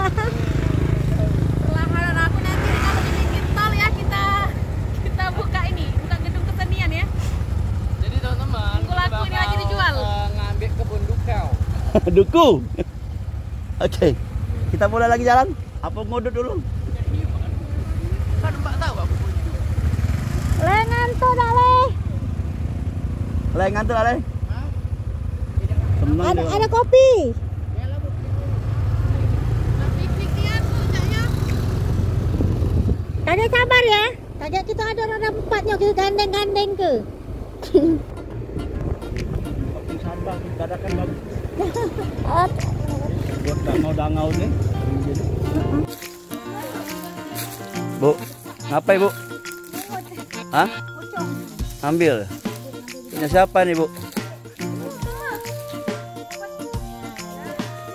Lahan aku nanti kalau dibikin tol ya kita buka gedung kesenian ya. Jadi teman-teman, Laku ini lagi dijual. Ngambil kebun dukau. Duku. Oke. Kita mulai lagi jalan. Apa ngodot dulu? Kan Mbak tahu aku punya. Lengan tuh dale. Lengan tuh ale. Ada kopi. Kagak sabar ya. Kagak kita ada roda empatnya kita gandeng-gandeng ke. Sabar, dadakan bagus. Buat dangau nih. Bu, ngapain Bu? Hah? Ambil. Punya siapa nih Bu?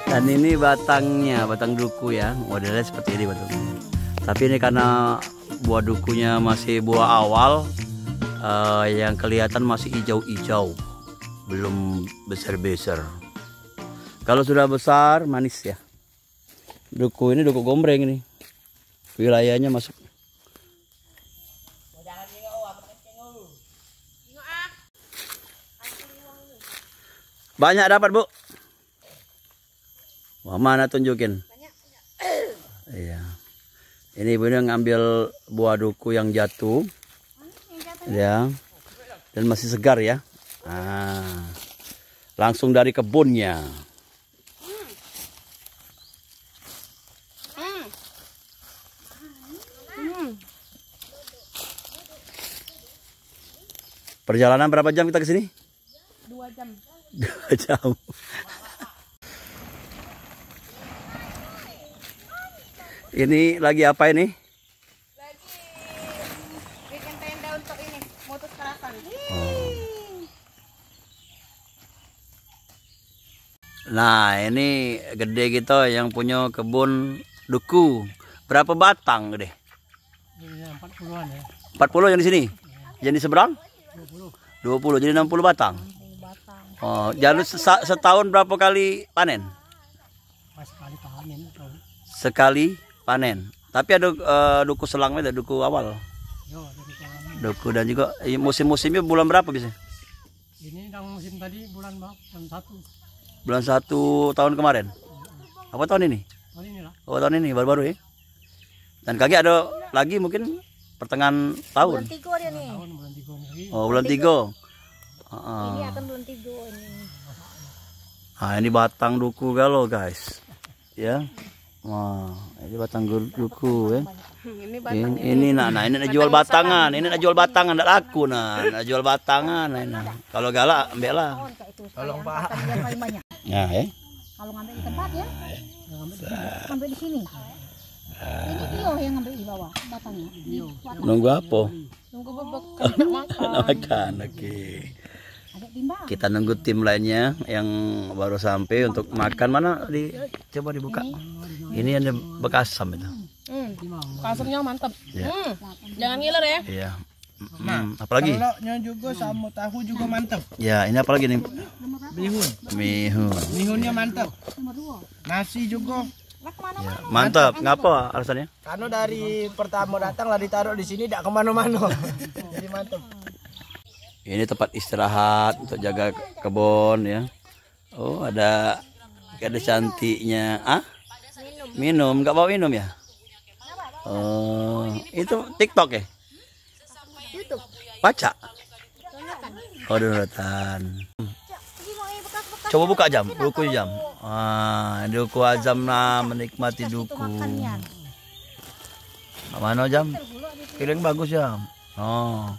Dan ini batangnya, batang duku ya. Modelnya seperti ini batangnya. Tapi ini karena buah dukunya masih buah awal, yang kelihatan masih hijau-hijau, belum besar-besar. Kalau sudah besar manis ya. Duku ini duku gombreng ini. Wilayahnya masuk. Banyak dapat Bu. Wah, mana tunjukin? Banyak. Iya. Ini ibu ngambil buah duku yang jatuh. Ya. Dan masih segar ya. Nah, langsung dari kebunnya. Perjalanan berapa jam kita ke sini? 2 jam. 2 jam. Ini lagi apa ini? Lagi bikin tenda untuk ini, motor kerasan. Nah, ini gede gitu yang punya kebun duku. Berapa batang gede? 40-an ya. 40 yang di sini? Yang di seberang? 20. Jadi 60 batang. Oh, jadi setahun berapa kali panen? Sekali panen. Sekali panen. Tapi ada duku selangnya, ada duku awal. Duku dan juga musim-musimnya bulan berapa biasanya? Ini yang musim tadi bulan 1. Bulan 1 tahun kemarin. Apa tahun ini? Tahun inilah. Oh, tahun ini baru-baru ya. Dan kaki ada lagi mungkin pertengahan tahun. Bulan 3 dia nih. Bulan 3 lagi. Oh, bulan 3. Ini akan bulan 3 ini. Nah, ini batang duku galau guys. Ya. Wah, ini batang duku ya. Ini nak jual batangan, ini nak jual batangan, ndak laku nak jual batangan nah. Kalau galak ambil lah. Tolong Pak. Ya, Kalau ngambil di tempat ya. Ngambil di sini. Ini Tio yang ngambil di bawah batangnya. Nunggu apa? Nunggu bebek Makan. Oke. Kita nunggu tim lainnya yang baru sampai untuk makan. Mana coba dibuka. Ini ada bekas asam itu. Asamnya mantap. Ya. Jangan ngiler ya. Iya. Apalagi? Telurnya juga sama tahu juga mantap. Ya, ini apalagi nih? Bihun. Bihunnya mantap. Nasi juga. Ya, mantap. Ngapa alasannya? Karena dari pertama datang lah ditaruh di sini tidak kemana-mana. Jadi mantap. Ini tempat istirahat untuk jaga kebun ya. Oh, ada cantiknya. Minum. Nggak bawa minum ya? Oh, itu TikTok ya? YouTube. Baca? Oh, downloadan. Coba buka jam, duku jam. Duku azam lah, menikmati duku. Mana jam? Piring bagus jam. Oh.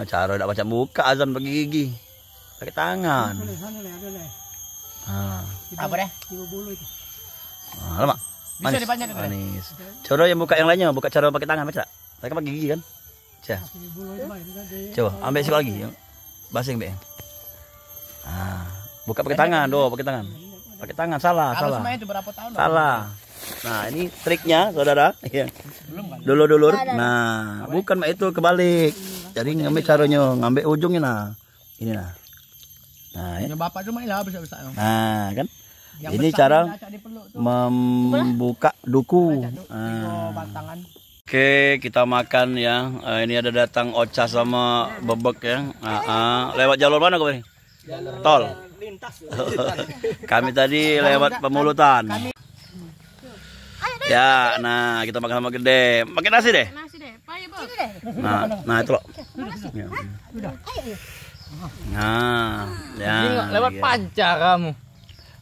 Cara tidak baca buka azam pakai gigi. Pakai tangan. Apa deh? Lama. Bisa dipanjang itu. Manis. Coba yang buka yang lainnya, buka cara pakai tangan baca. Mereka pakai gigi kan? Coba ambil sekali lagi. Basing be. Buka pakai tangan, pakai tangan. Pakai tangan salah. Itu berapa tahun? Salah. Nah, ini triknya, saudara. Dulur-dulur. Nah, bukan itu kebalik. Jadi ngambil caranya, ngambil ujungnya nah. Ini nah. Nah, ya bapak cuma lah bisa. Nah, kan? Ini cara membuka duku. Batangan. Oke, kita makan ya. Ini ada datang Ocha sama Bebek ya. Lewat jalur mana kau ini? Tol. Lintas. Kami tadi lewat Pemulutan. Ya, nah kita makan sama gede. Pakai nasi deh. Nasi deh, pakai bos. Nah itu loh. Ya. Nah, ya. Lewat ya. panca kamu.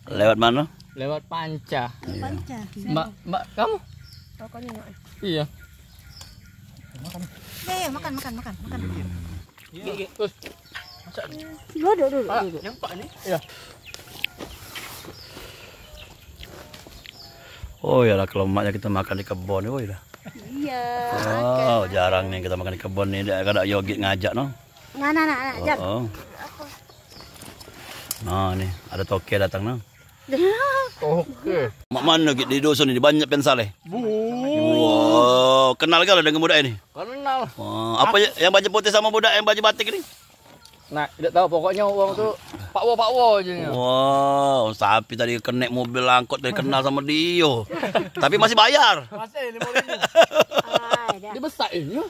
Lewat mana? Lewat panca. Panca. Mbak kamu? Iya. Ya, makan. Terus Dulu. nyempak nih. Iya. Oh ya lah, kalau emaknya kita makan di kebun, oh ya. Iya. Oh, jarang nih kita makan di kebun nih. Ada Yogi ngajak no. Nah, jap. Oh. Nah nih, ada toke datang no. Oke. Mak mana gitu di dusun ini banyak pensaleh. Wow, kenal kali dengan budak ini? Kenal. Oh, apa yang baju putih sama budak yang baju batik ini? Nah, tidak tahu pokoknya uang tuh Pak Wo aja. Wow, sapi tadi kenek mobil angkot dari kenal sama dia. Tapi masih bayar. Masih 5.000. Dia besar ini.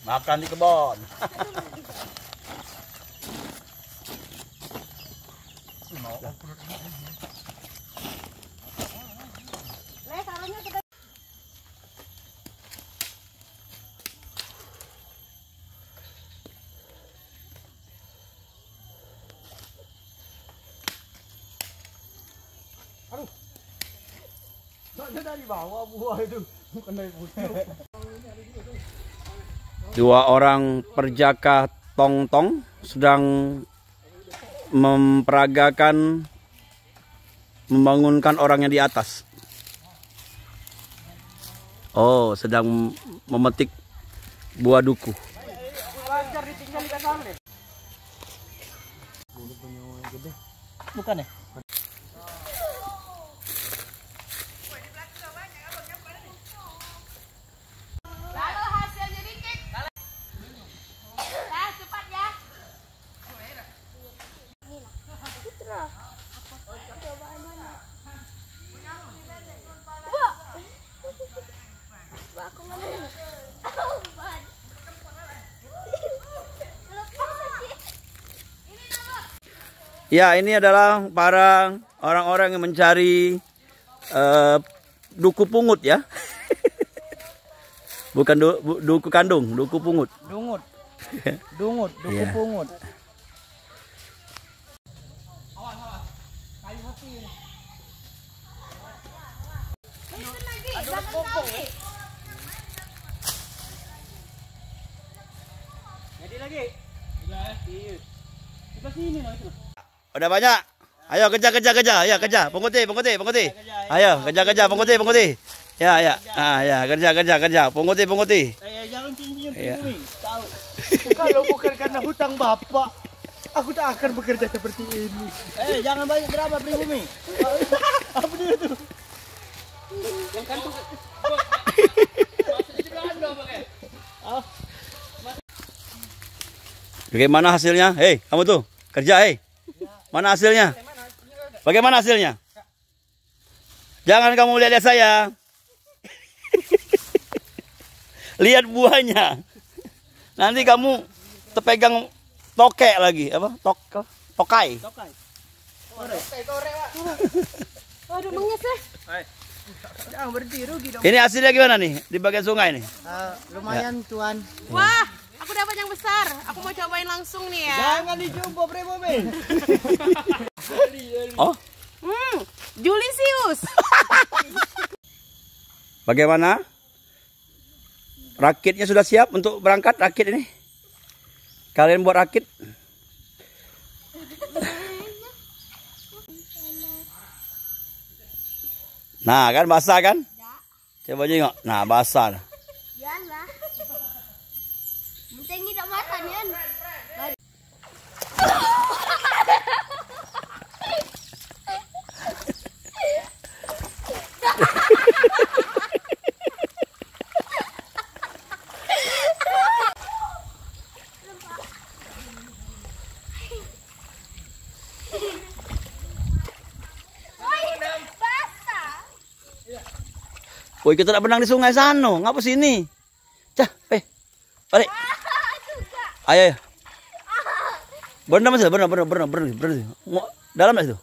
Makan di kebun. Dari bawah buah itu. Bukan dari putih. Dua orang perjaka tong-tong sedang memperagakan membangunkan orang yang di atas. Oh, sedang memetik buah duku. Bukan ya? Ya, ini adalah para orang-orang yang mencari duku pungut ya. Bukan duku kandung, duku pungut. Duku Iya. pungut. Jadi lagi. Udah banyak. Ayo kejar. Ayo kejar. Pengutih. Ayo kejar pengutih. Ya. Ya, kerja. Pengutih. Jangan cium Iya. Pribumi. Tahu. Kalau bukan karena hutang bapak, aku tak akan bekerja seperti ini. Jangan banyak drama Pribumi. Apa dia itu? Yang kantung. Bagaimana hasilnya? Hei, kamu tuh kerja, hei. Mana hasilnya? Bagaimana hasilnya? Jangan kamu lihat saya. Lihat buahnya. Nanti kamu terpegang tokek lagi, apa? Tokai. Waduh, menges lah. Jangan berhenti, rugi dong. Ini hasilnya gimana nih di bagian sungai nih? Lumayan tuan. Wah, aku dapat yang besar. Aku mau cobain langsung nih ya. Jangan dicoba Pribumi. Oh, Julisius. bagaimana? Rakitnya sudah siap untuk berangkat rakit ini? Kalian buat rakit? Nah, kan basah kan? Coba tengok. Nah, basah. Janganlah. Penting tidak makan ya. Woi, kita nak berenang di sungai sana, ngapa sini? Cah, balik. Ayo, ayo. Berenang mas, berenang. Dalam lah itu.